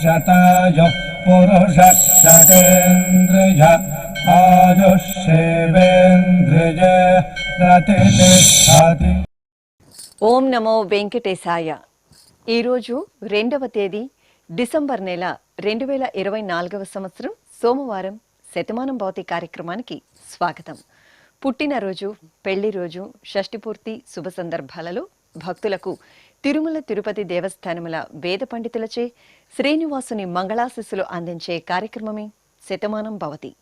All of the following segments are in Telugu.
शतायुः पुरुषः शतेन्द्रिय आयुष्येवेन्द्रिय प्रतिष्ठति। ఓం నమో వెంకటేశాయ. ఈరోజు 2వ తేదీ డిసెంబర్ నెల 2024వ సంవత్సరం సోమవారం. శతమానం భవతి కార్యక్రమానికి స్వాగతం. పుట్టినరోజు, పెళ్లి రోజు, షష్ఠి పూర్తి శుభ సందర్భాలలో భక్తులకు తిరుమల తిరుపతి దేవస్థానముల వేద పండితులచే శ్రీనివాసుని మంగళాశిస్సులు అందించే కార్యక్రమమే శతమానం భవతి.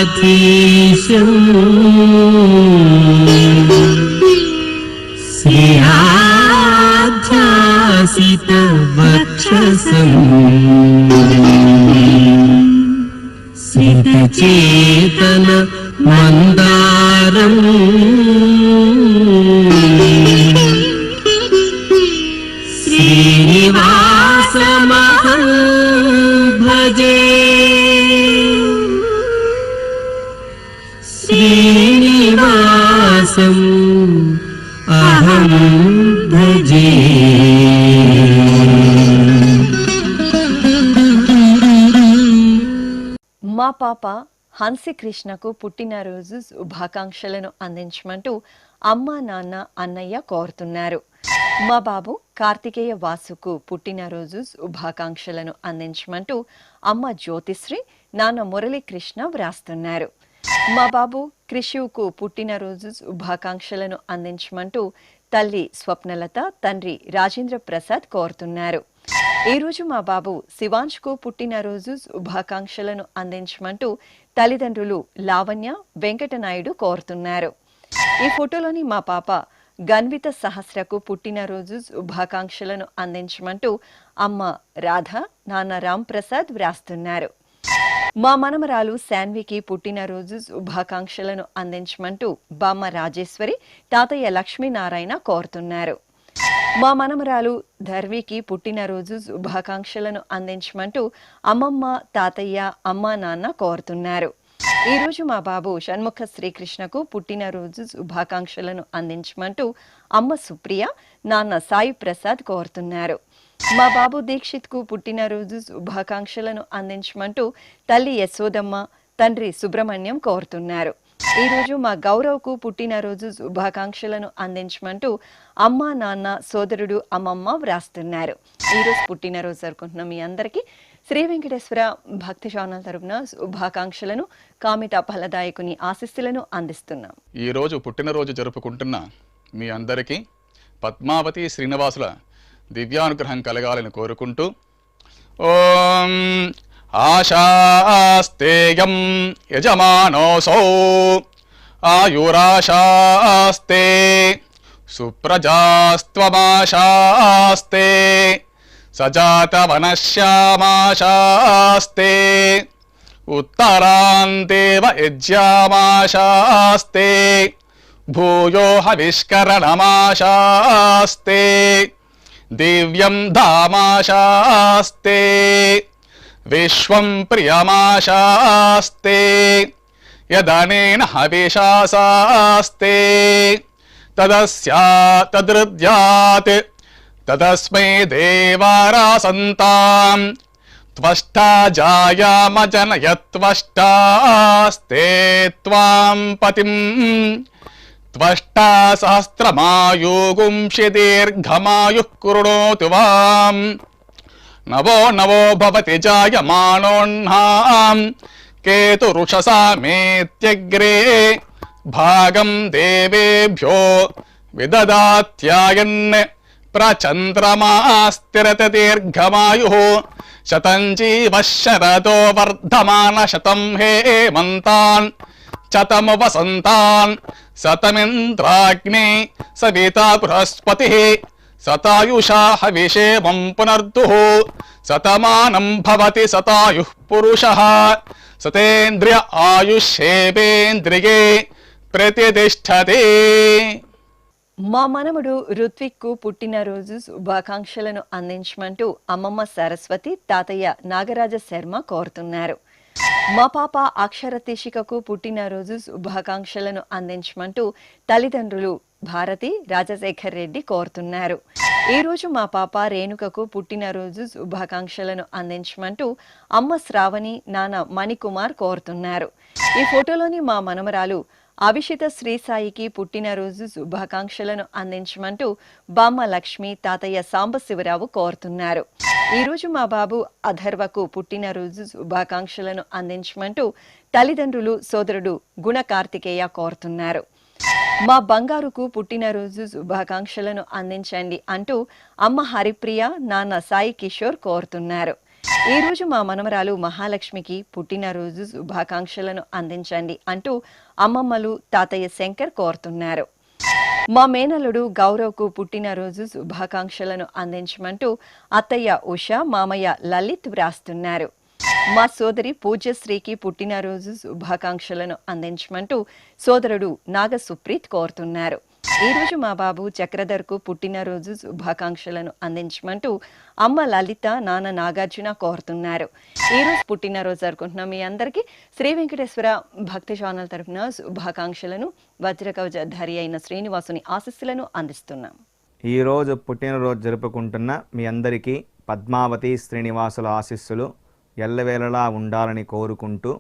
వెంకటాచలాధీశం శ్రీయాధ్యాసిత వక్షసం శ్రితచేతన మందారం శ్రీనివాసమహం భజే. శ్రీనివాసం అహం భజే. మా పాప హన్సి కృష్ణకు పుట్టినరోజు శుభాకాంక్షలను అందించమంటూ అమ్మా నాన్న అన్నయ్య కోరుతున్నారు. మా బాబు కార్తికేయ వాసుకు పుట్టినరోజు శుభాకాంక్షలను అందించమంటూ అమ్మ జ్యోతిశ్రీ, నాన్న మురళీకృష్ణ వ్రాస్తున్నారు. మా బాబు క్రిషువుకు పుట్టినరోజు శుభాకాంక్షలను అందించమంటూ తల్లి స్వప్నలత, తండ్రి రాజేంద్ర ప్రసాద్ కోరుతున్నారు. ఈరోజు మా బాబు శివాంష్కు పుట్టినరోజు శుభాకాంక్షలను అందించమంటూ తల్లిదండ్రులు లావణ్య, వెంకటనాయుడు కోరుతున్నారు. ఈ ఫోటోలోని మా పాప గన్విత సహస్రకు పుట్టినరోజు శుభాకాంక్షలను అందించమంటూ అమ్మ రాధ, నాన్న రామ్ ప్రసాద్ వ్రాస్తున్నారు. మా మనమరాలు శాన్వికి పుట్టినరోజు శుభాకాంక్షలను అందించమంటూ బామ్మ రాజేశ్వరి, తాతయ్య లక్ష్మీనారాయణ కోరుతున్నారు. మా మనమరాలు ధర్వికి పుట్టినరోజు శుభాకాంక్షలను అందించమంటూ అమ్మమ్మ, తాతయ్య, అమ్మా నాన్న కోరుతున్నారు. ఈరోజు మా బాబు షణ్ముఖ శ్రీకృష్ణకు పుట్టినరోజు శుభాకాంక్షలను అందించమంటూ అమ్మ సుప్రియ, నాన్న సాయి ప్రసాద్ కోరుతున్నారు. మా బాబు దీక్షిత్కు పుట్టినరోజు శుభాకాంక్షలను అందించమంటూ తల్లి యశోదమ్మ, తండ్రి సుబ్రహ్మణ్యం కోరుతున్నారు. ఈరోజు మా గౌరవ్కు పుట్టినరోజు శుభాకాంక్షలను అందించమంటూ అమ్మ, నాన్న, సోదరుడు, అమ్మమ్మ వ్రాస్తున్నారు. ఈరోజు పుట్టినరోజు జరుపుకుంటున్నాం మీ అందరికీ శ్రీ వెంకటేశ్వర భక్తి ఛానల్ తరపున శుభాకాంక్షలను, కామిత ఫలదాయకుని ఆశీస్సులను అందిస్తున్నాం. ఈరోజు పుట్టినరోజు జరుపుకుంటున్న మీ అందరికీ పద్మావతి శ్రీనివాసుల దివ్యానుగ్రహం కలగాలని కోరుకుంటూ ఓం ఆశాస్తేయం యజమానోసౌ ఆయురాశాస్తే సుప్రజాస్త్వమాశాస్తే సజాతవనశ్యామాశాస్తే ఉత్తరాందేవ యజ్యామాశాస్తే భూయో హవిష్కరణమాశాస్తే దివ్యం ధామాశాస్తే విశ్వం ప్రియమాశాస్తే యదనేన హవిషాశాస్తే తదృద్యాత్ తదస్మై దేవారాసంతాం త్వష్టా జాయామజనయత్వష్టాస్తే త్వాం పతిం త్వష్టా సహస్రమాయుగుంషి దీర్ఘమాయుః కృణోతు వాం నవో నవో భవతి జాయమానోన్నాం కేతురుషసామేత్యగ్రే భాగం దేవేభ్యో విదదాత్యాయన్ ప్రచంద్రమాస్తిరత దీర్ఘమాయుః శతం జీవః శరదో వర్ధమాన శతం హేమంతాన్ శతము వసంతాన్ శతమింద్రాగ్ని సవితా బృహస్పతిః శతాయుషా హవిషేమం పునర్దుః శతమానం భవతి శతాయుః పురుషః సతేంద్రియ ఆయుష్యేంద్రియే ప్రతిష్టతే. మా మనవడు రుత్విక్కు పుట్టినరోజు శుభాకాంక్షలను అందించమంటూ అమ్మమ్మ సరస్వతి, తాతయ్య నాగరాజ శర్మ కోరుతున్నారు. మా పాప అక్షర తిషికకు పుట్టినరోజు శుభాకాంక్షలను అందించమంటూ తల్లిదండ్రులు భారతి, రాజశేఖర్ రెడ్డి కోరుతున్నారు. ఈరోజు మా పాప రేణుకకు పుట్టినరోజు శుభాకాంక్షలను అందించమంటూ అమ్మ శ్రావణి, నాన్న మణికుమార్ కోరుతున్నారు. ఈ ఫోటోలోని మా మనమరాలు అభిషిత శ్రీసాయికి పుట్టినరోజు శుభాకాంక్షలను అందించమంటూ బామ్మ లక్ష్మి, తాతయ్య సాంబశివరావు కోరుతున్నారు. ఈరోజు మా బాబు అధర్వకు పుట్టినరోజు శుభాకాంక్షలను అందించమంటూ తల్లిదండ్రులు, సోదరుడు గుణ కార్తికేయ కోరుతున్నారు. మా బంగారుకు పుట్టినరోజు శుభాకాంక్షలను అందించండి అంటూ అమ్మ హరిప్రియ, నాన్న సాయి కిషోర్ కోరుతున్నారు. ఈరోజు మా మనమరాలు మహాలక్ష్మికి పుట్టినరోజు శుభాకాంక్షలను అందించండి అంటూ అమ్మమ్మలు, తాతయ్య శంకర్ కోరుతున్నారు. మా మేనల్లుడు గౌరవ్కు పుట్టినరోజు శుభాకాంక్షలను అందించమంటూ అత్తయ్య ఉష, మామయ్య లలిత్ వ్రాస్తున్నారు. మా సోదరి పూజ్యశ్రీకి పుట్టినరోజు శుభాకాంక్షలను అందించమంటూ సోదరుడు నాగ సుప్రీత్ కోరుతున్నారు. ఈరోజు మా బాబు చక్రధర్కు పుట్టినరోజు శుభాకాంక్షలను అందించమంటూ అమ్మ లలిత, నాన్న నాగార్జున కోరుతున్నారు. ఈరోజు పుట్టినరోజు జరుపుకుంటున్నాం మీ అందరికీ శ్రీ వెంకటేశ్వర భక్తి ఛానల్ తరఫున శుభాకాంక్షలను, వజ్రకవచధారి అయిన శ్రీనివాసుని ఆశీస్సులను అందిస్తున్నాం. ఈరోజు పుట్టినరోజు జరుపుకుంటున్న మీ అందరికీ పద్మావతి శ్రీనివాసుల ఆశీస్సులు ఎల్లవేళలా ఉండాలని కోరుకుంటూ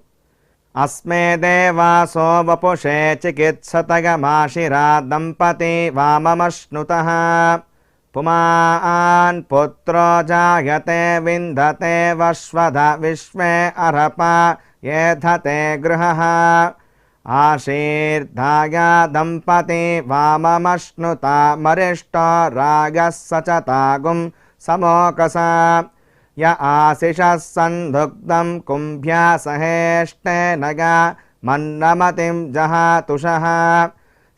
అస్మే దేవాసో వపుషే చికిత్సతగమాశిరా దంపతి వామమశ్నుతః పుమాన్ పుత్రో జాయతే విందతే వశ్వద విశ్వే అర్హప ఏధతే గృహః ఆశీర్ధాయ దంపతి వామమశ్నుత మరిష్టో రాగः సచతాగుం సమోకస య ఆశిషः సందుగ్ధం కుంభ్యా సహేష్టేనగా మన్నమతిం జహాతుషః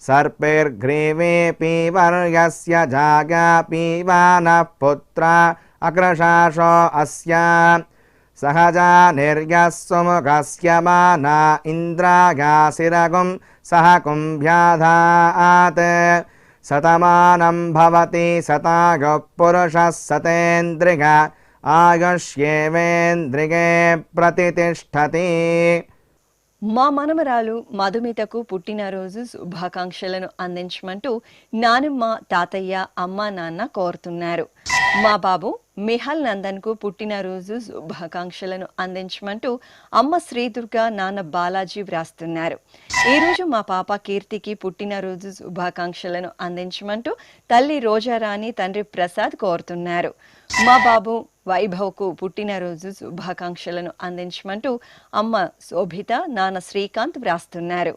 సర్పైర్గ్రీవే పీవర్యస్య జాగా పీవానః పుత్ర అగ్రశాసో అస్య సహజా నిర్యः సుముఖస్య మానా ఇంద్రాగాసిరగుం సహ కుంభ్యాధాత్ శతమానం భవతి శతాయుః పురుషः శతేంద్రియ ఆయుష్యేవేంద్రియే ప్రతిష్టతి. మా మనమరాలు మధుమితకు పుట్టినరోజు శుభాకాంక్షలను అందించమంటూ నానమ్మ, తాతయ్య, అమ్మ, నాన్న కోరుతున్నారు. మా బాబు మిహల్ నందన్కు పుట్టినరోజు శుభాకాంక్షలను అందించమంటూ అమ్మ శ్రీదుర్గ, నాన్న బాలాజీ వ్రాస్తున్నారు. ఈరోజు మా పాప కీర్తికి పుట్టినరోజు శుభాకాంక్షలను అందించమంటూ తల్లి రోజారాణి, తండ్రి ప్రసాద్ కోరుతున్నారు. మా బాబు వైభవ్కు పుట్టినరోజు శుభాకాంక్షలను అందించమంటూ అమ్మ శోభిత, నాన్న శ్రీకాంత్ వ్రాస్తున్నారు.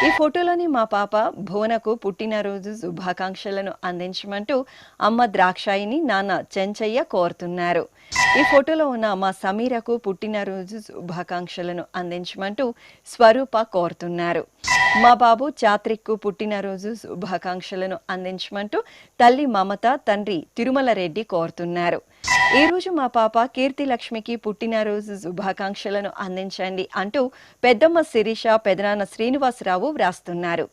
ఈ ఫోటోలోని మా పాప భువనకు పుట్టినరోజు శుభాకాంక్షలను అందించమంటూ అమ్మ ద్రాక్షాయిని, నాన్న చెంచయ్య కోరుతున్నారు. ఈ ఫోటోలో ఉన్న మా సమీరకు పుట్టినరోజు శుభాకాంక్షలను అందించమంటూ స్వరూప కోరుతున్నారు. మా బాబు చాత్రిక్కు పుట్టినరోజు శుభాకాంక్షలను అందించమంటూ తల్లి మమత, తండ్రి తిరుమల రెడ్డి కోరుతున్నారు. ఈరోజు మా పాప కీర్తి లక్ష్మికి పుట్టినరోజు శుభాకాంక్షలను అందించండి అంటూ పెద్దమ్మ శిరీష, పెదనాన్న శ్రీనివాసరావు వ్రాస్తున్నారు.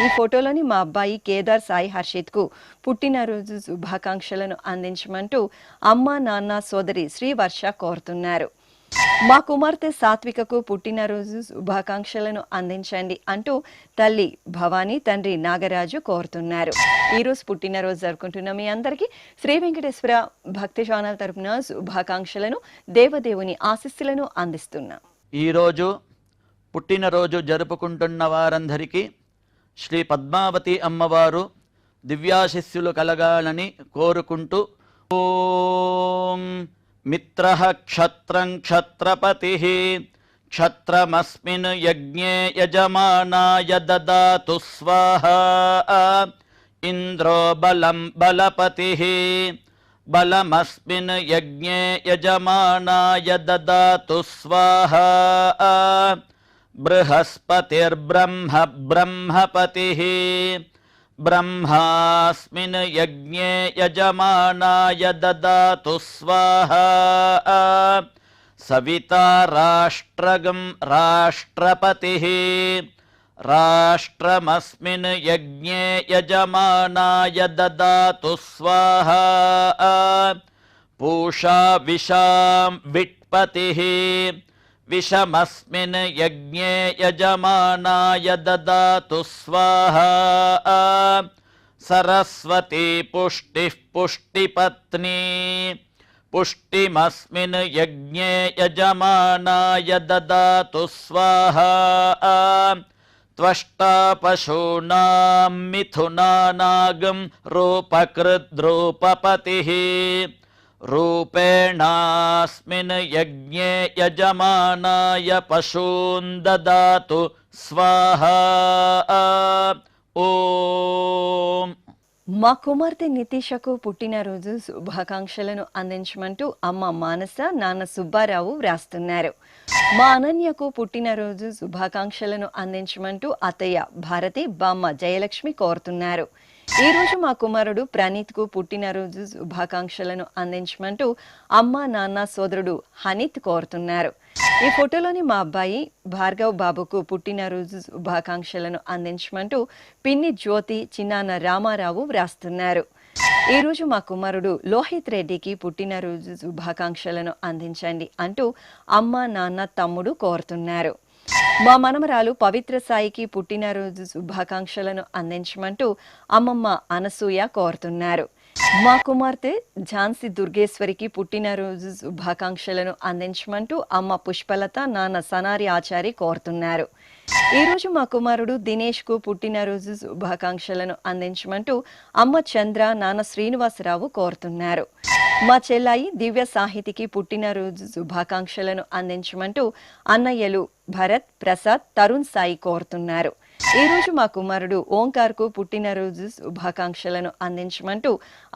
ఈ ఫోటోలోని మా అబ్బాయి కేదార్ సాయి హర్షిత్కు పుట్టినరోజు శుభాకాంక్షలను అందించమంటూ అమ్మ, నాన్న, సోదరి శ్రీవర్ష కోరుతున్నారు. మా కుమార్తె సాత్వికకు పుట్టినరోజు శుభాకాంక్షలను అందించండి అంటూ తల్లి భవానీ, తండ్రి నాగరాజు కోరుతున్నారు. ఈరోజు పుట్టినరోజు జరుపుకుంటున్న మీ అందరికీ శ్రీ వెంకటేశ్వర భక్తి ఛానల్ తరపున శుభాకాంక్షలను, దేవదేవుని ఆశీస్సులను అందిస్తున్నాం. ఈరోజు పుట్టినరోజు జరుపుకుంటున్న వారందరికీ శ్రీ పద్మావతి అమ్మవారు దివ్యాశిస్సులు కలగాలని కోరుకుంటూ ఓం మిత్రః క్షత్రం క్షత్రపతిః క్షత్రమస్మిన్ యజ్ఞే యజమానాయ దదాతు స్వాహా ఇంద్రో బలం బలపతిః బలమస్మిన్ యజ్ఞే యజమానాయ దదాతు స్వాహా బృహస్పతిర్బ్రహ్మ బ్రహ్మపతిః బ్రహ్మాస్మిన్ యజ్ఞే యజమానాయ దదాతు స్వాహా सविता राष्ट्रगं राष्ट्रपतिः राष्ट्रमस्मिन् यज्ञे यजमानाय ददातु स्वाहा पूषा विशां विट्पतिः विषमस्मिन् यज्ञे यजमानाय ददातु स्वाहा सरस्वती पुष्टिः पुष्टिपत्नी पुष्टिमस्मिन् यज्ञे यजमानाय ददातु स्वाहा त्वष्टा पशूनां मिथुनानागं रूपकृद्रूपपतिः रूपेणास्मिन् यज्ञे यजमानाय पशून् ददातु स्वाहा ఓం. మా కుమార్తె నితీషకు పుట్టినరోజు శుభాకాంక్షలను అందించమంటూ అమ్మ మానస నాన్న సుబ్బారావు వ్రాస్తున్నారు. మా అనన్యకు పుట్టినరోజు శుభాకాంక్షలను అందించమంటూ అత్తయ్య భారతి బామ్మ జయలక్ష్మి కోరుతున్నారు. ఈ రోజు మా కుమారుడు ప్రణీత్కు పుట్టినరోజు శుభాకాంక్షలను అందించమంటూ అమ్మ నాన్న సోదరుడు హనీత్ కోరుతున్నారు. ఈ ఫోటోలోని మా అబ్బాయి భార్గవ్ బాబుకు పుట్టినరోజు శుభాకాంక్షలను అందించమంటూ పిన్ని జ్యోతి చిన్నాన్న రామారావు వ్రాస్తున్నారు. ఈ రోజు మా కుమారుడు లోహిత్ రెడ్డికి పుట్టినరోజు శుభాకాంక్షలను అందించండి అంటూ అమ్మ నాన్న తమ్ముడు కోరుతున్నారు. మా మనమరాలు పవిత్ర సాయికి పుట్టినరోజు శుభాకాంక్షలను అందించమంటూ అమ్మమ్మ అనసూయ కోరుతున్నారు. మా కుమార్తె ఝాన్సీ దుర్గేశ్వరికి పుట్టినరోజు శుభాకాంక్షలను అందించమంటూ అమ్మ పుష్పలత నాన్న సనారి ఆచారి కోరుతున్నారు. ఈ రోజు మా కుమారుడు దినేష్కు పుట్టినరోజు శుభాకాంక్షలను అందించమంటూ అమ్మ చంద్ర నాన్న శ్రీనివాసరావు కోరుతున్నారు. మా చెల్లాయి దివ్య సాహితికి పుట్టినరోజు శుభాకాంక్షలను అందించమంటూ అన్నయ్యలు భరత్ ప్రసాద్ తరుణ్ సాయి కోరుతున్నారు. ఈ రోజు మా కుమారుడు ఓంకార్కు పుట్టినరోజు శుభాకాంక్షలను అందించమంటూ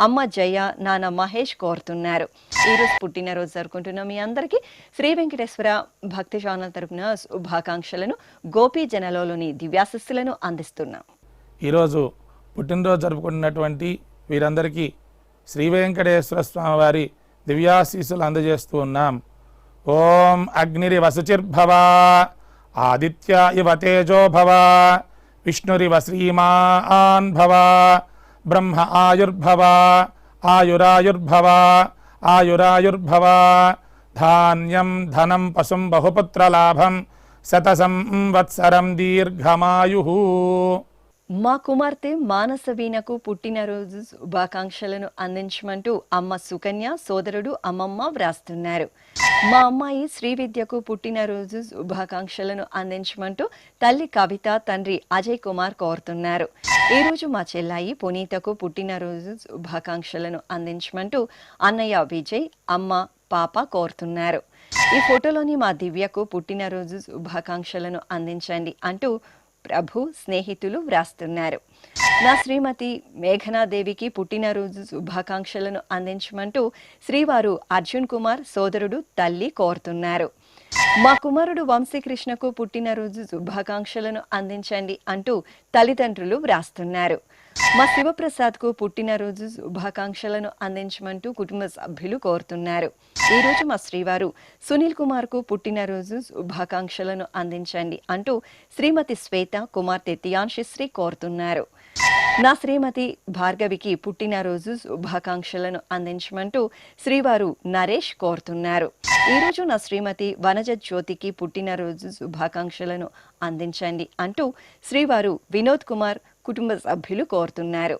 అమ్మ జయ నాన్న మహేష్ కోరుతున్నారు. ఈరోజు పుట్టినరోజు జరుపుకుంటున్న మీ అందరికీ శ్రీ వెంకటేశ్వర భక్తి ఛానల్ తరపున శుభాకాంక్షలను గోపీ జనలోని దివ్యాశిస్సులను అందిస్తున్నాం. ఈరోజు పుట్టినరోజు జరుపుకుంటున్నటువంటి వీరందరికీ శ్రీ వెంకటేశ్వర స్వామి వారి దివ్యాశీస్సులు అందజేస్తూ ఉన్నాం. ఓం అగ్నిరివ శుచిర్భవ ఆదిత్య ఇవ తేజో భవ విష్ణురివ శ్రీమాన్ భవ బ్రహ్మ ఆయుర్భవ ఆయురాయుర్భవ ఆయురాయుర్భవ ధాన్యం ధనం పశుం బహుపుత్రలాభం శతసం వత్సరం దీర్ఘమాయుః. మా కుమార్తె మానస వీణకు పుట్టినరోజు శుభాకాంక్షలను అందించమంటూ అమ్మ సుకన్య సోదరుడు అమ్మమ్మ వ్రాస్తున్నారు. మా అమ్మాయి శ్రీవిద్యకు పుట్టినరోజు శుభాకాంక్షలను అందించమంటూ తల్లి కవిత తండ్రి అజయ్ కుమార్ కోరుతున్నారు. ఈ రోజు మా చెల్లాయి పునీతకు పుట్టినరోజు శుభాకాంక్షలను అందించమంటూ అన్నయ్య విజయ్ అమ్మ పాప కోరుతున్నారు. ఈ ఫోటోలోని మా దివ్యకు పుట్టినరోజు శుభాకాంక్షలను అందించండి అంటూ ప్రభు స్నేహితులు వ్రాస్తున్నారు. నా శ్రీమతి మేఘనాదేవికి పుట్టినరోజు శుభాకాంక్షలను అందించమంటూ శ్రీవారు అర్జున్ కుమార్ సోదరుడు తల్లి కోరుతున్నారు. మా కుమారుడు వంశీకృష్ణకు పుట్టినరోజు శుభాకాంక్షలను అందించండి అంటూ తల్లిదండ్రులు వ్రాస్తున్నారు. మా శివప్రసాద్కు పుట్టినరోజు శుభాకాంక్షలను అందించమంటూ కుటుంబ సభ్యులు కోరుతున్నారు. ఈ రోజు మా శ్రీవారు సునీల్ కుమార్కు పుట్టినరోజు శుభాకాంక్షలను అందించండి అంటూ శ్రీమతి శ్వేత కుమార్తె తియాన్షిశ్రీ కోరుతున్నారు. నా శ్రీమతి భార్గవికి పుట్టినరోజు శుభాకాంక్షలను అందించమంటూ శ్రీవారు నరేష్ కోరుతున్నారు. ఈ రోజు నా శ్రీమతి వనజ జ్యోతికి పుట్టినరోజు శుభాకాంక్షలను అందించండి అంటూ శ్రీవారు వినోద్ కుమార్ కుటుంబ సభ్యులు కోరుతున్నారు.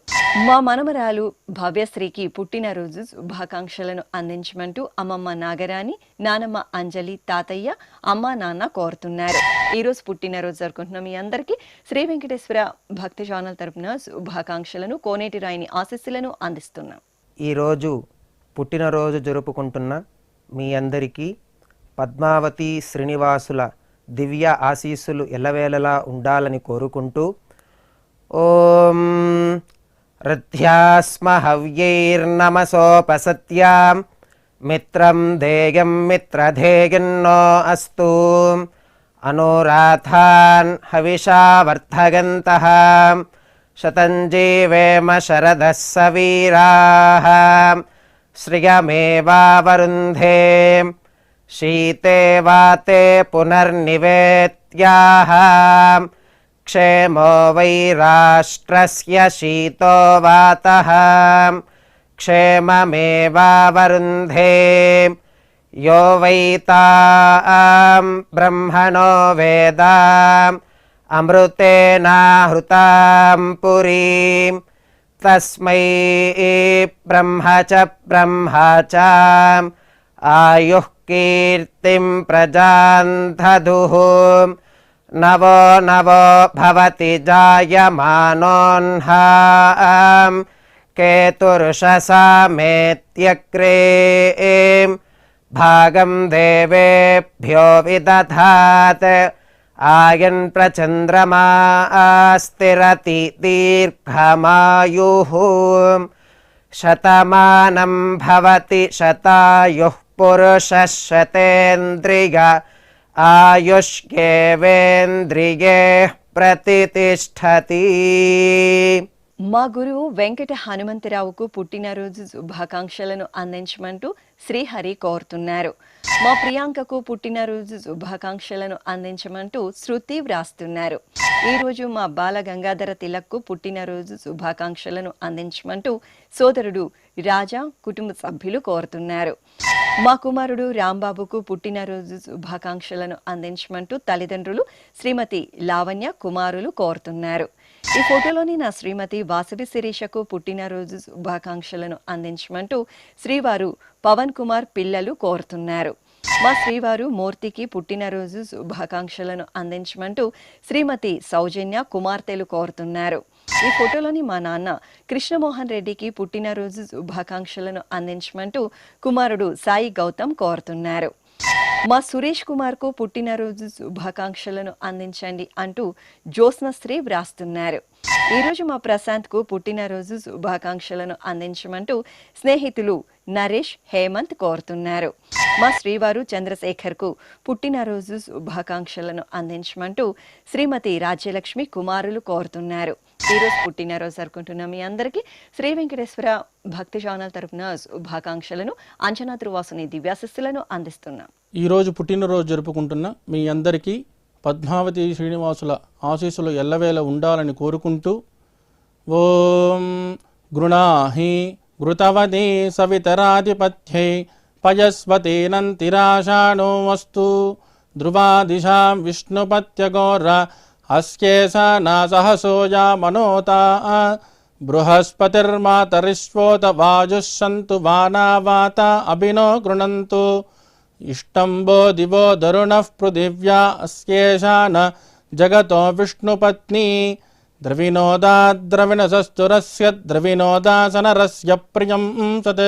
మా మనమరాలు భవ్యశ్రీకి పుట్టినరోజు శుభాకాంక్షలను అందించమంటూ అమ్మమ్మ నాగరాణి నానమ్మ అంజలి తాతయ్య అమ్మ నాన్న కోరుతున్నారు. ఈరోజు పుట్టినరోజు జరుపుకుంటున్న మీ అందరికీ శ్రీ వెంకటేశ్వర భక్తి ఛానల్ తరపున శుభాకాంక్షలను కోనేటి రాయిని ఆశీస్సులను అందిస్తున్నాం. ఈరోజు పుట్టినరోజు జరుపుకుంటున్న మీ అందరికీ పద్మావతి శ్రీనివాసుల దివ్య ఆశీస్సులు ఎల్లవేళలా ఉండాలని కోరుకుంటూ ఓం రథ్యాస్మ హవ్యైర్నమసోపసత్యాం మిత్రం ధేయం మిత్రధేయన్నో అస్తు అనురాధాన్ హవిషా వర్ధగంతః శతం జీవేమ శరదః సవీరాః శ్రియమేవావరుంధే शीते वाते पुनर्निवेत्याः क्षेमो वै राष्ट्रस्य शीतो वातः क्षेममेवावरुन्धे यो वैतां ब्रह्मणो वेद अमृतेनाहृतां पुरीं तस्मै ब्रह्म च आयुः कीर्तिं प्रजां दधुः नवो नवो भवति जायमानोऽह्नां केतुर्षसामेत्यग्रे भागं देवेभ्यो विदधात् आयन् प्रचन्द्रमा स्थिरति दीर्घमायुः शतमानं भवति शतायुः पुरुषः शतेन्द्रिय आयुष्येवेन्द्रिये प्रतितिष्ठति. మా గురువు వెంకట హనుమంతరావుకు పుట్టినరోజు శుభాకాంక్షలను అందించమంటూ శ్రీహరి కోరుతున్నారు. మా ప్రియాంకకు పుట్టినరోజు శుభాకాంక్షలను అందించమంటూ శృతి వ్రాస్తున్నారు. ఈరోజు మా బాల గంగాధర తిలక్కు పుట్టినరోజు శుభాకాంక్షలను అందించమంటూ సోదరుడు రాజా కుటుంబ సభ్యులు కోరుతున్నారు. మా కుమారుడు రాంబాబుకు పుట్టినరోజు శుభాకాంక్షలను అందించమంటూ తల్లిదండ్రులు శ్రీమతి లావణ్య కుమారులు కోరుతున్నారు. ఈ ఫోటోలోని నా శ్రీమతి వాసవి శిరీషకు పుట్టినరోజు శుభాకాంక్షలను అందించమంటూ శ్రీవారు పవన్ కుమార్ పిల్లలు కోరుతున్నారు. మా శ్రీవారు మూర్తికి పుట్టినరోజు శుభాకాంక్షలను అందించమంటూ శ్రీమతి సౌజన్య కుమార్తెలు కోరుతున్నారు. ఈ ఫోటోలోని మా నాన్న కృష్ణమోహన్ రెడ్డికి పుట్టినరోజు శుభాకాంక్షలను అందించమంటూ కుమారుడు సాయి గౌతమ్ కోరుతున్నారు. మా సురేష్ కుమార్కు పుట్టినరోజు శుభాకాంక్షలను అందించండి అంటూ జ్యోత్స్నశ్రీ వ్రాస్తున్నారు. ఈరోజు మా ప్రశాంత్కు పుట్టినరోజు శుభాకాంక్షలను అందించమంటూ స్నేహితులు నరేష్ హేమంత్ కోరుతున్నారు. మా శ్రీవారు చంద్రశేఖర్కు పుట్టినరోజు శుభాకాంక్షలను అందించమంటూ శ్రీమతి రాజ్యలక్ష్మి కుమారులు కోరుతున్నారు. ఈరోజు పుట్టినరోజు జరుపుకుంటున్న మీ అందరికీ శ్రీ వెంకటేశ్వర భక్తి ఛానల్ తరపున శుభాకాంక్షలను అంచనా త్రివాసుని దివ్యాశిస్సులను అందిస్తున్నాం. ఈరోజు పుట్టినరోజు జరుపుకుంటున్న మీ అందరికీ పద్మావతి శ్రీనివాసుల ఆశీస్సులు ఎల్లవేళ ఉండాలని కోరుకుంటూ ఓం గృణాహి ఘృతవతి సవితరాధిపత్యై పయస్వతేనంతిరాషాణో వస్తు ధ్రువాదిశాం విష్ణుపత్యగోర అస్యేషానా సహసోజా మనోతా బృహస్పతిర్మాతరిష్వోత వాజుస్సంతు వానావాత అభినో గృణంతు ఇష్టంబో దివో దరుణః పృథివ్యా అస్యేషాన జగతో విష్ణుపత్ని ద్రవినోదా ద్రవిణసస్తురస్య ద్రవినోదాసనరస్య ప్రియం సత్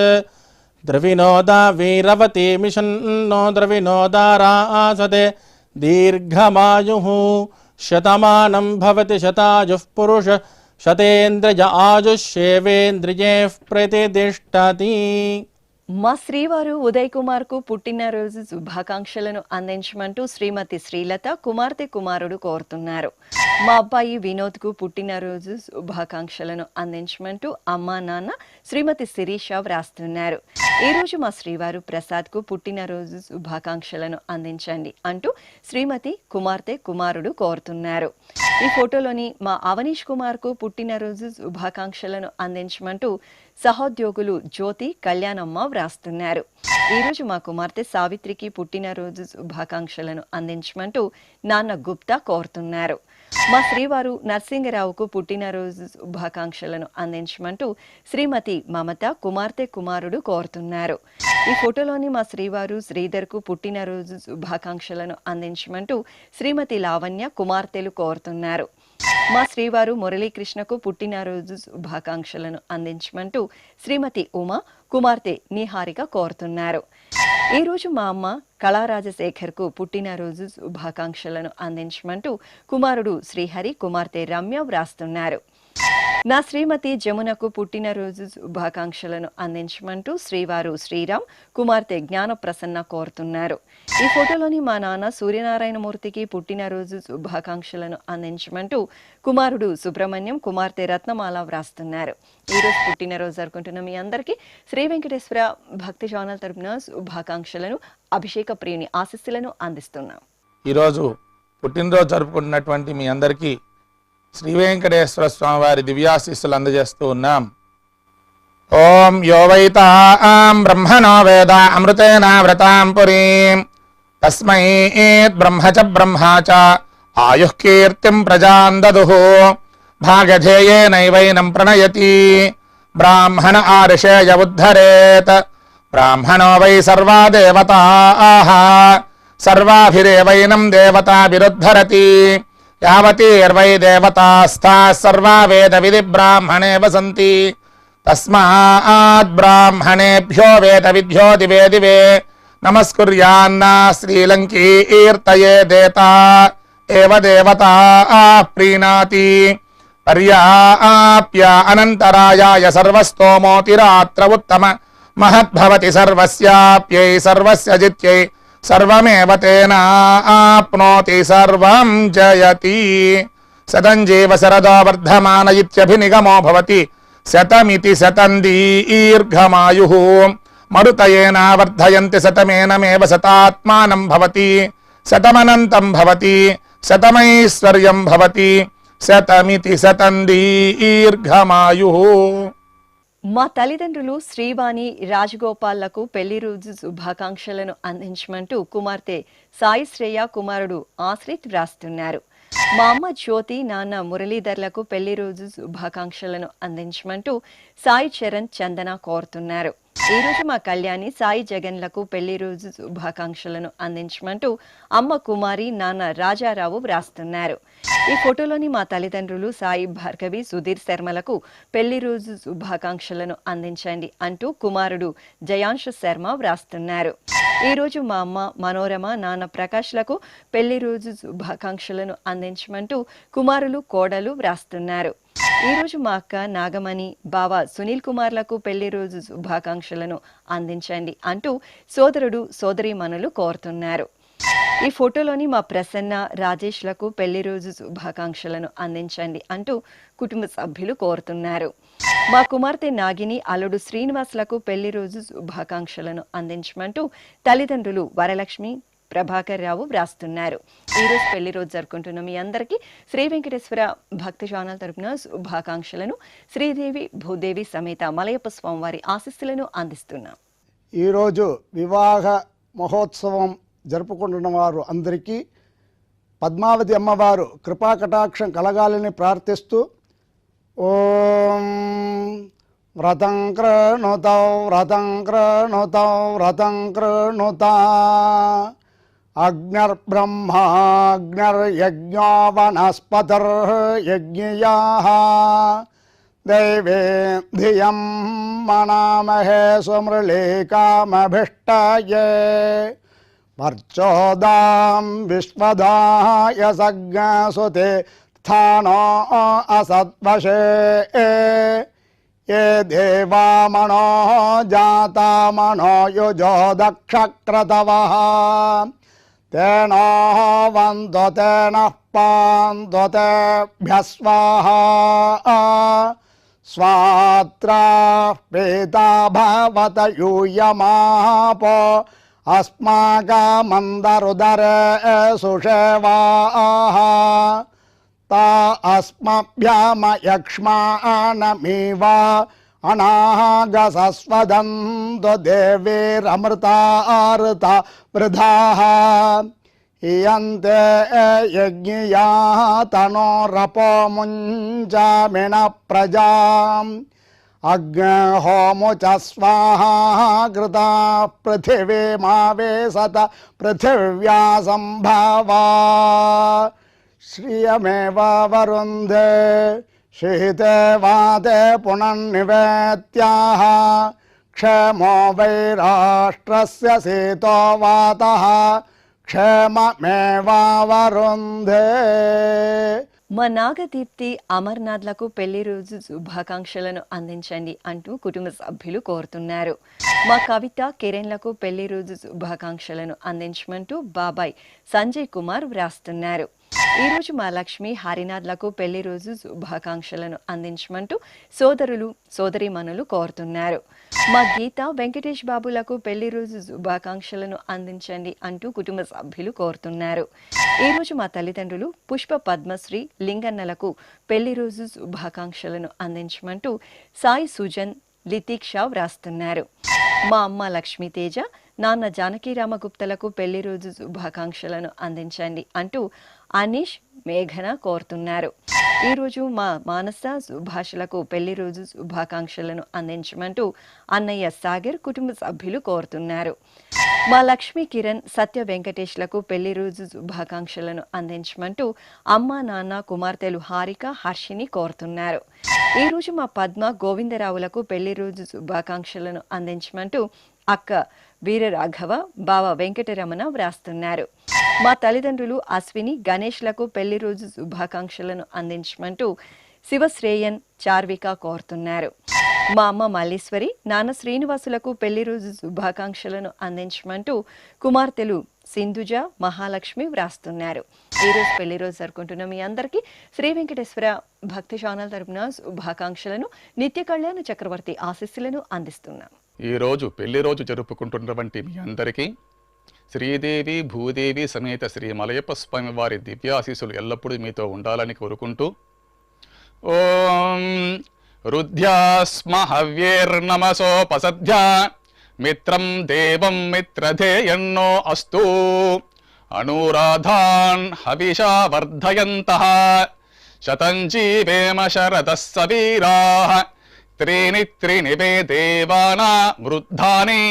ద్రవినోదా వీరవతి మిషన్నో ద్రవినోదారాసతే దీర్ఘమాయుః శతమానం భవతి శతాయుః పురుష శతేంద్రియ ఆయుష్యేవేంద్రియే ప్రతితిష్ఠతి. మా శ్రీవారు ఉదయ్ కుమార్ కు పుట్టినరోజు శుభాకాంక్షలను అందించమంటూ శ్రీమతి శ్రీలత కుమార్తె కుమారుడు కోరుతున్నారు. మా అబ్బాయి వినోద్ కు పుట్టినరోజు శుభాకాంక్షలను అందించమంటూ అమ్మా నాన్న శ్రీమతి శిరీష వ్రాస్తున్నారు. ఈ రోజు మా శ్రీవారు ప్రసాద్ కు పుట్టినరోజు శుభాకాంక్షలను అందించండి అంటూ శ్రీమతి కుమార్తె కుమారుడు కోరుతున్నారు. ఈ ఫోటోలోని మా అవనీష్ కుమార్ కు పుట్టినరోజు శుభాకాంక్షలను అందించమంటూ సహోద్యోగులు జ్యోతి కళ్యాణమ్మ వ్రాస్తున్నారు. ఈరోజు మా కుమార్తె సావిత్రికి పుట్టినరోజు శుభాకాంక్షలను అందించమంటూ నాన్న గుప్తా కోరుతున్నారు. మా శ్రీవారు నరసింగరావుకు పుట్టినరోజు శుభాకాంక్షలను అందించమంటూ శ్రీమతి మమత కుమార్తె కుమారుడు కోరుతున్నారు. ఈ ఫోటోలోని మా శ్రీవారు శ్రీధర్కు పుట్టినరోజు శుభాకాంక్షలను అందించమంటూ శ్రీమతి లావణ్య కుమార్తెలు కోరుతున్నారు. మా శ్రీవారు మురళీకృష్ణకు పుట్టినరోజు శుభాకాంక్షలను అందించమంటూ శ్రీమతి ఉమా కుమార్తె నిహారిక కోరుతున్నారు. ఈరోజు మా అమ్మ కళారాజశేఖర్కు పుట్టినరోజు శుభాకాంక్షలను అందించమంటూ కుమారుడు శ్రీహరి కుమార్తె రమ్య వ్రాస్తున్నారు. నా శ్రీమతి జమునకు పుట్టినరోజు శుభాకాంక్షలను అందించమంటూ శ్రీవారు శ్రీరామ్ కుమార్తె జ్ఞాన ప్రసన్న కోరుతున్నారు. ఈ ఫోటోలోని మా నాన్న సూర్యనారాయణమూర్తికి పుట్టినరోజు శుభాకాంక్షలను అందించమంటూ కుమారుడు సుబ్రహ్మణ్యం కుమార్తె రత్నమాల వ్రాస్తున్నారు. ఈరోజు పుట్టినరోజు జరుపుకుంటున్న మీ అందరికీ శ్రీ వెంకటేశ్వర భక్తి ఛానల్ తరపున శుభాకాంక్షలను అభిషేక ప్రియుని ఆశీస్సులను అందిస్తున్నాం. ఈరోజు పుట్టినరోజు జరుపుకుంటున్నటువంటి మీ అందరికీ శ్రీ వెంకటేశ్వర స్వామి వారి దివ్యాశీస్సులు అందజేస్తూ ఉన్నాం. ఓం యో వైతాం బ్రహ్మణో వేద అమృతేన వ్రతాం పురీం తస్మై బ్రహ్మ చ బ్రహ్మా చ ఆయుః కీర్తిం ప్రజాం దదుః భాగధేయేనైవైనం ప్రణయతి బ్రాహ్మణ ఆర్షేయ ఉద్ధరేత్ బ్రాహ్మణో వై సర్వా దేవతాః సర్వాభిరేవైనం దేవతాభిరుద్ధరతి యావతీర్వై దేవతాస్థాః సర్వా వేద విధి బ్రాహ్మణే వసంతి తస్మాత్ బ్రాహ్మణేభ్యో వేద విద్యో దివే దివే నమస్కుర్యాన్నా శ్రీలంకీర్తయే దేతా ఏవ దేవతా ప్రీణాతి పర్యాప్య అనంతరాయాయ సర్వస్తోమోతిరాత్ర ఉత్తమ మహద్భవతి సర్వస్యాప్యై సర్వస్య జిత్యై సర్వమేవ తేనాప్నోతి సర్వం జయతి శతం జీవ శరదో వర్ధమాన ఇత్యభినిగమో భవతి శతమితి శతం దీర్ఘమాయుః మరుతయేన వర్ధయంతి శతమేనమేవ శతాత్మానం భవతి శతమనంతం భవతి శతమైశ్వర్యం భవతి శతమితి శతం దీర్ఘమాయుః. మా తల్లిదండ్రులు శ్రీవాణి రాజగోపాల్లకు పెళ్లి రోజు శుభాకాంక్షలను అందించమంటూ కుమార్తె సాయి శ్రేయ కుమారుడు ఆశ్రిత్ వ్రాస్తున్నారు. మా అమ్మ జ్యోతి నాన్న మురళీధర్లకు పెళ్లి రోజు శుభాకాంక్షలను అందించమంటూ సాయి చరణ్ చందన కోరుతున్నారు. ఈ రోజు మా కళ్యాణి సాయి జగన్లకు పెళ్లి రోజు శుభాకాంక్షలను అందించమంటూ అమ్మ కుమారి నాన్న రాజారావు వ్రాస్తున్నారు. ఈ ఫోటోలోని మా తల్లిదండ్రులు సాయి భార్గవి సుధీర్ శర్మలకు పెళ్లి రోజు శుభాకాంక్షలను అందించండి అంటూ కుమారుడు జయాంశు శర్మ వ్రాస్తున్నారు. ఈ రోజు మా అమ్మ మనోరమ నాన్న ప్రకాష్లకు పెళ్లి రోజు శుభాకాంక్షలను అందించమంటూ కుమారులు కోడలు వ్రాస్తున్నారు. ఈ రోజు మా అక్క నాగమణి బావ సునీల్ కుమార్లకు పెళ్లి రోజు శుభాకాంక్షలను అందించండి అంటూ సోదరుడు సోదరీమణులు కోరుతున్నారు. ఈ ఫోటోలోని మా ప్రసన్న రాజేష్లకు పెళ్లి రోజు శుభాకాంక్షలను అందించండి అంటూ కుటుంబ సభ్యులు కోరుతున్నారు. మా కుమార్తె నాగిని అల్లుడు శ్రీనివాస్లకు పెళ్లి రోజు శుభాకాంక్షలను అందించమంటూ తల్లిదండ్రులు వరలక్ష్మి ప్రభాకర్ రావు వ్రాస్తున్నారు. ఈరోజు పెళ్లి రోజు జరుపుకుంటున్న మీ అందరికీ శ్రీ వెంకటేశ్వర భక్తి ఛానల్ తరపున శుభాకాంక్షలను శ్రీదేవి భూదేవి సమేత మలయప్ప స్వామివారి ఆశీస్సులను అందిస్తున్నాం. ఈరోజు వివాహ మహోత్సవం జరుపుకుంటున్న వారు అందరికీ పద్మావతి అమ్మవారు కృపా కటాక్షం కలగాలని ప్రార్థిస్తూ ఓం వ్రతం కృణుతౌ వ్రతం కృణుతౌ వ్రతం కృణుత అగ్నిర్బ్రహ్మాగ్నిర్యజ్ఞో వనస్పతిర్యజ్ఞియాః దైవే ధియం మనామహే సుమృళీకామభిష్టయే వర్చోదాం విశ్వదాయ సజ్ఞసుతే స్థానో అసద్వశే ఏ దేవామణో జాతామణో యుజో దక్షక్రతవః తేనో వందో తేనః పాందో తేభ్యః స్వాహా స్వాత్రా పీతా భవత యూయమాపో అస్మాకమందరుదరే సుషేవాః తా అస్మభ్యామయక్ష్మానమివ అనాగసస్వదంతు దేవీరమృతార్త వృధాః ఇయంతే యజ్ఞియా తనోరపో ముంజామిన ప్రజాం అగ్నిహోము చ స్వాహా కృతా పృథివీమావేశత పృథివ్యా సంభవా శ్రియమేవ వరుంధే శీతే వాతే పునర్నివేత్యాః క్షేమో వై రాష్ట్రస్య శీతో వాతః క్షేమమేవ వరుంధే. మా నాగదీప్తి అమర్నాథ్లకు పెళ్లి రోజు శుభాకాంక్షలను అందించండి అంటూ కుటుంబ సభ్యులు కోరుతున్నారు. మా కవిత కిరణ్లకు పెళ్లి రోజు శుభాకాంక్షలను అందించమంటూ బాబాయ్ సంజయ్ కుమార్ వ్రాస్తున్నారు. ఈరోజు మా లక్ష్మి హరినాథ్లకు పెళ్లి రోజు శుభాకాంక్షలను అందించమంటూ సోదరులు సోదరీమణులు కోరుతున్నారు. మా గీత వెంకటేష్ బాబులకు పెళ్లి రోజు శుభాకాంక్షలను అందించండి అంటూ కుటుంబ సభ్యులు కోరుతున్నారు. ఈరోజు మా తల్లిదండ్రులు పుష్ప పద్మశ్రీ లింగన్నలకు పెళ్లి రోజు శుభాకాంక్షలను అందించమంటూ సాయి సుజన్ లితీక్ష వ్రాస్తున్నారు. మా అమ్మ లక్ష్మీతేజ నాన్న జానకీరామగుప్తలకు పెళ్లి రోజు శుభాకాంక్షలను అందించండి అంటూ అనీష్ మేఘన కోరుతున్నారు. ఈరోజు మా మానస సుభాషలకు పెళ్లి రోజు శుభాకాంక్షలను అందించమంటూ అన్నయ్య సాగర్ కుటుంబ సభ్యులు కోరుతున్నారు. మా లక్ష్మీ కిరణ్ సత్య వెంకటేష్లకు పెళ్లి రోజు శుభాకాంక్షలను అందించమంటూ అమ్మ నాన్న కుమార్తెలు హారిక హర్షిని కోరుతున్నారు. ఈరోజు మా పద్మ గోవిందరావులకు పెళ్లి రోజు శుభాకాంక్షలను అందించమంటూ అక్క వీరరాఘవ బావ వెంకటరమణ వ్రాస్తున్నారు. మా తల్లిదండ్రులు అశ్విని గణేష్లకు పెళ్లి రోజు శుభాకాంక్షలను అందించమంటూ శివశ్రేయన్ చార్విక కోరుతున్నారు. మా అమ్మ మల్లీశ్వరి నాన్న శ్రీనివాసులకు పెళ్లి రోజు శుభాకాంక్షలను అందించమంటూ కుమార్తెలు సింధుజ మహాలక్ష్మి వ్రాస్తున్నారు. ఈరోజు పెళ్లి రోజు జరుపుకుంటున్న మీ అందరికీ శ్రీ వెంకటేశ్వర భక్తి ఛానల్ తరపున శుభాకాంక్షలను నిత్య కళ్యాణ చక్రవర్తి ఆశీస్సులను అందిస్తున్నాం. ఈరోజు పెళ్లి రోజు జరుపుకుంటున్నటువంటి మీ అందరికీ శ్రీదేవి భూదేవి సమేత శ్రీ మలయప్ప స్వామి వారి దివ్యాశీస్సులు ఎల్లప్పుడూ మీతో ఉండాలని కోరుకుంటూ ఓం రుద్ధ్యాస్మ హవ్యేర్నమసోపసధ్యా మిత్రం దేవం మిత్రధేయన్నో అస్తు అనురాధాన్ హవిషా వర్ధయంతః శతం జీవేమ శరదః సవీరాః త్రీణి త్రీణి వే దేవానా వృద్ధాని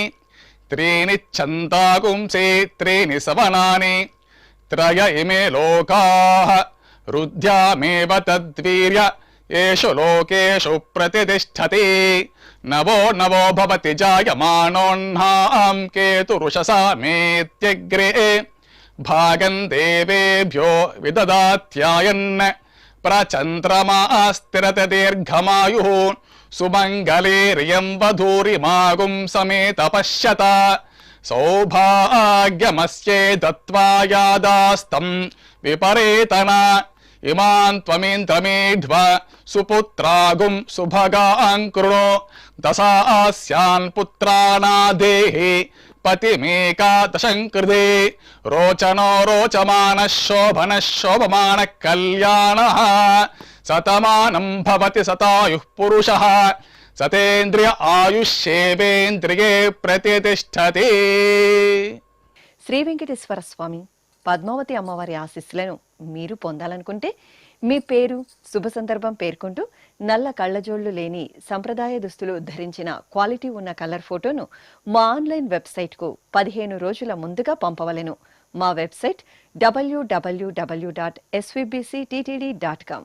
త్రీణి ఛందాగుంసే త్రీణి సవనాని త్రయ ఇమే లోకాః రుద్ధ్యామేవ తద్వీర్య ఏషు లోకేషు ప్రతిష్టతి నవో నవో భవతి జాయమానోన్హాం కేతురుషసా మేత్యగ్రే భాగం దేవేభ్యో విదదాత్యాయన్ ప్రచంద్రమాస్తిరత దీర్ఘమాయుః సుమంగళేర్యం వధూరిమాగుం సమేత పశ్యత సౌభాగ్యమస్యే దత్వాయాదాస్తం విపరేతన ఇమాన్ త్వమేంద్రమేధ్వ సుపుత్రాగుం సుభగాం కృణో దశాస్యాన్ పుత్రానాదేహి పతిమేకాదశం కృతే రోచనో రోచమాన శోభన శోభమాన కళ్యాణ శతమానం భవతి శతాయుః పురుషః సతేంద్రియ ఆయుష్యేవేంద్రియే ప్రతిష్టతి. శ్రీ వెంకటేశ్వర స్వామి పద్మావతి అమ్మవారి ఆశీస్సులను మీరు పొందాలనుకుంటే మీ పేరు శుభ సందర్భం పేర్కొంటూ నల్ల కళ్ళజోళ్లు లేని సంప్రదాయ దుస్తులు ధరించిన క్వాలిటీ ఉన్న కలర్ ఫోటోను మా ఆన్లైన్ వెబ్సైట్కు 15 రోజుల ముందుగా పంపవలెను. మా వెబ్సైట్ www.svbcttd.com.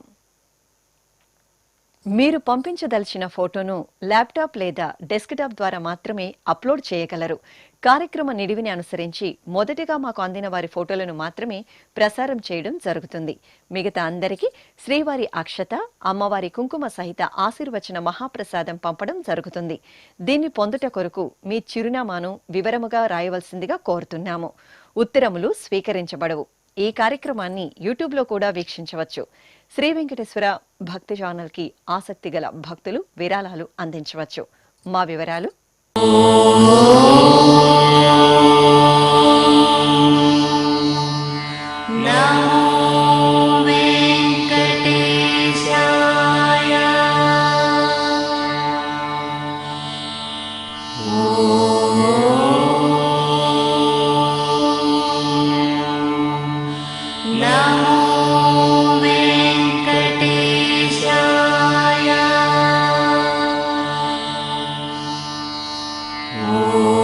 మీరు పంపించదలిచిన ఫోటోను ల్యాప్టాప్ లేదా డెస్క్టాప్ ద్వారా మాత్రమే అప్లోడ్ చేయగలరు. కార్యక్రమ నిడివిని అనుసరించి మొదటిగా మాకు అందిన వారి ఫోటోలను మాత్రమే ప్రసారం చేయడం జరుగుతుంది. మిగతా అందరికీ శ్రీవారి అక్షత అమ్మవారి కుంకుమ సహిత ఆశీర్వచన మహాప్రసాదం పంపడం జరుగుతుంది. దీన్ని పొందుట కొరకు మీ చిరునామాను వివరముగా రాయవలసిందిగా కోరుతున్నాము. ఉత్తరములు స్వీకరించబడవు. ఈ కార్యక్రమాన్ని యూట్యూబ్లో కూడా వీక్షించవచ్చు. శ్రీ వెంకటేశ్వర భక్తి ఛానల్కి ఆసక్తి గల భక్తులు విరాళాలు అందించవచ్చు. మా వివరాలు ఓ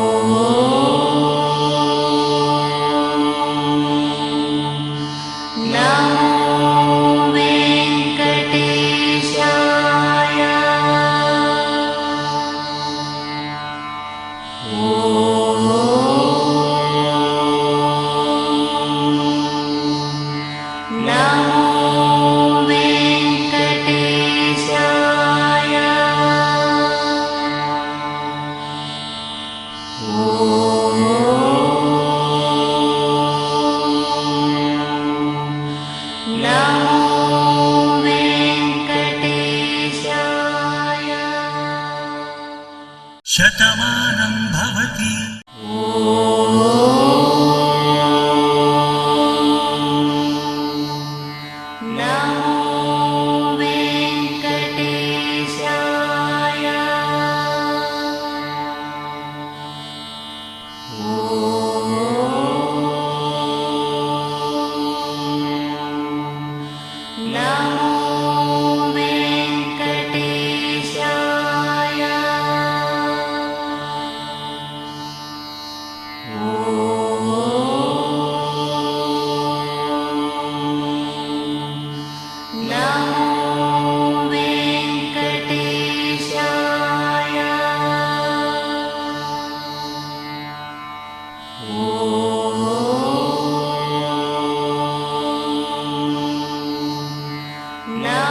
శతమానం భవతి. No.